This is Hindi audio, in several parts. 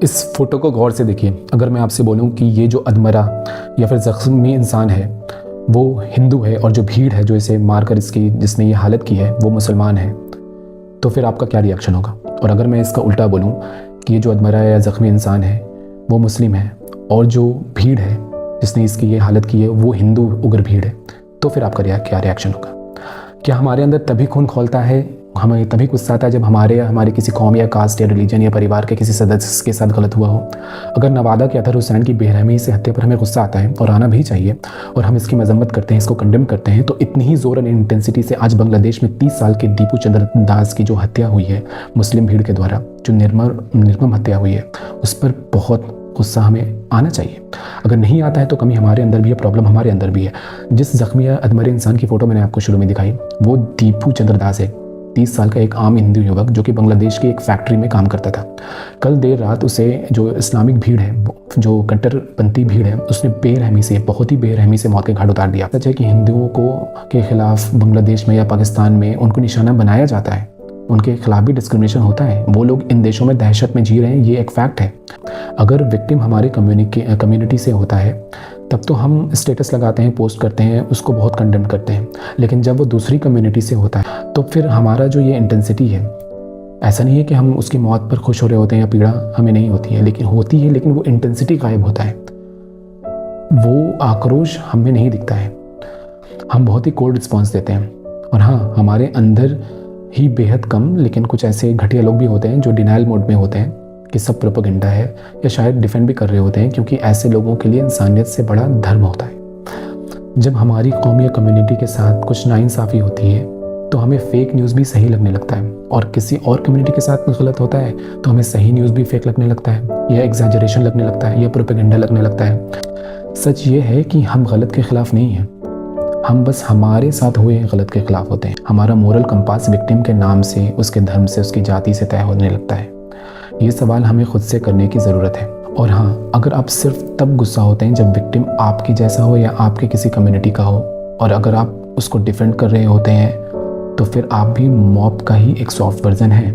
इस फोटो को गौर से देखिए। अगर मैं आपसे बोलूं कि ये जो अधमरा या फिर ज़ख्मी इंसान है वो हिंदू है और जो भीड़ है जो इसे मारकर जिसने ये हालत की है वो मुसलमान है, तो फिर आपका क्या रिएक्शन होगा? और अगर मैं इसका उल्टा बोलूं कि ये जो अधमरा या ज़ख्मी इंसान है वो मुस्लिम है और जो भीड़ है जिसने इसकी ये हालत की है वो हिंदू उग्र भीड़ है, तो फिर आपका क्या रिएक्शन होगा? क्या हमारे अंदर तभी खून खौलता है, हमें तभी गुस्सा आता है जब हमारे किसी कौम या कास्ट या रिलीजन या परिवार के किसी सदस्य के साथ गलत हुआ हो? अगर नवादा के अतहर हुसैन की बेरहमी से हत्या पर हमें गुस्सा आता है, और आना भी चाहिए, और हम इसकी मजम्मत करते हैं, इसको कंडेम करते हैं, तो इतनी ही ज़ोर और इंटेंसिटी से आज बांग्लादेश में 30 साल के दीपू चंद्र दास की जो हत्या हुई है मुस्लिम भीड़ के द्वारा, जो निर्मम हत्या हुई है, उस पर बहुत गुस्सा हमें आना चाहिए। अगर नहीं आता है तो कमी हमारे अंदर भी है, प्रॉब्लम हमारे अंदर भी है। जिस जख्मी या अधमरे इंसान की फ़ोटो मैंने आपको शुरू में दिखाई वो दीपू चंद्र दास है, 30 साल का एक आम हिंदू युवक जो कि बांग्लादेश की एक फैक्ट्री में काम करता था। कल देर रात उसे जो इस्लामिक भीड़ है, जो कट्टरपंथी भीड़ है, उसने बेरहमी से, बहुत ही बेरहमी से मौत के घाट उतार दिया। सच है कि हिंदुओं के खिलाफ बांग्लादेश में या पाकिस्तान में उनको निशाना बनाया जाता है, उनके खिलाफ भी डिस्क्रिमिनेशन होता है। वो लोग इन देशों में दहशत में जी रहे हैं, ये एक फैक्ट है। अगर विक्टिम हमारे कम्युनिटी से होता है तब तो हम स्टेटस लगाते हैं, पोस्ट करते हैं, उसको बहुत कंडेम करते हैं। लेकिन जब वो दूसरी कम्युनिटी से होता है तो फिर हमारा जो ये इंटेंसिटी है, ऐसा नहीं है कि हम उसकी मौत पर खुश हो रहे होते हैं या पीड़ा हमें नहीं होती है, लेकिन होती है, लेकिन वो इंटेंसिटी गायब होता है, वो आक्रोश हमें नहीं दिखता है। हम बहुत ही कोल्ड रिस्पॉन्स देते हैं। और हाँ, हमारे अंदर ही बेहद कम लेकिन कुछ ऐसे घटिया लोग भी होते हैं जो डिनाइल मोड में होते हैं कि सब प्रोपेगेंडा है, या शायद डिफेंड भी कर रहे होते हैं, क्योंकि ऐसे लोगों के लिए इंसानियत से बड़ा धर्म होता है। जब हमारी कौम या कम्युनिटी के साथ कुछ नाइंसाफ़ी होती है तो हमें फेक न्यूज़ भी सही लगने लगता है, और किसी और कम्युनिटी के साथ गलत होता है तो हमें सही न्यूज़ भी फेक लगने लगता है, या एग्जैजरेशन लगने लगता है, या प्रोपेगेंडा लगने लगता है। सच ये है कि हम गलत के ख़िलाफ़ नहीं हैं, हम बस हमारे साथ हुए गलत के खिलाफ होते हैं। हमारा मोरल कंपास विक्टिम के नाम से, उसके धर्म से, उसकी जाति से तय होने लगता है। ये सवाल हमें खुद से करने की ज़रूरत है। और हाँ, अगर आप सिर्फ तब गुस्सा होते हैं जब विक्टिम आपकी जैसा हो या आपके किसी कम्युनिटी का हो, और अगर आप उसको डिफेंड कर रहे होते हैं तो फिर आप भी मॉब का ही एक सॉफ्ट वर्जन है।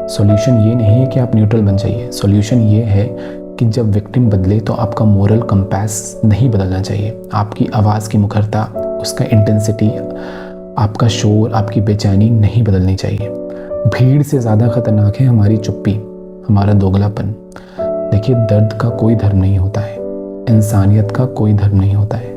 सॉल्यूशन ये नहीं है कि आप न्यूट्रल बन जाइए, सॉल्यूशन ये है कि जब विक्टिम बदले तो आपका मोरल कंपास नहीं बदलना चाहिए। आपकी आवाज़ की मुखरता, उसका इंटेंसिटी, आपका शोर, आपकी बेचैनी नहीं बदलनी चाहिए। भीड़ से ज़्यादा ख़तरनाक है हमारी चुप्पी, हमारा दोगलापन। देखिए, दर्द का कोई धर्म नहीं होता है, इंसानियत का कोई धर्म नहीं होता है।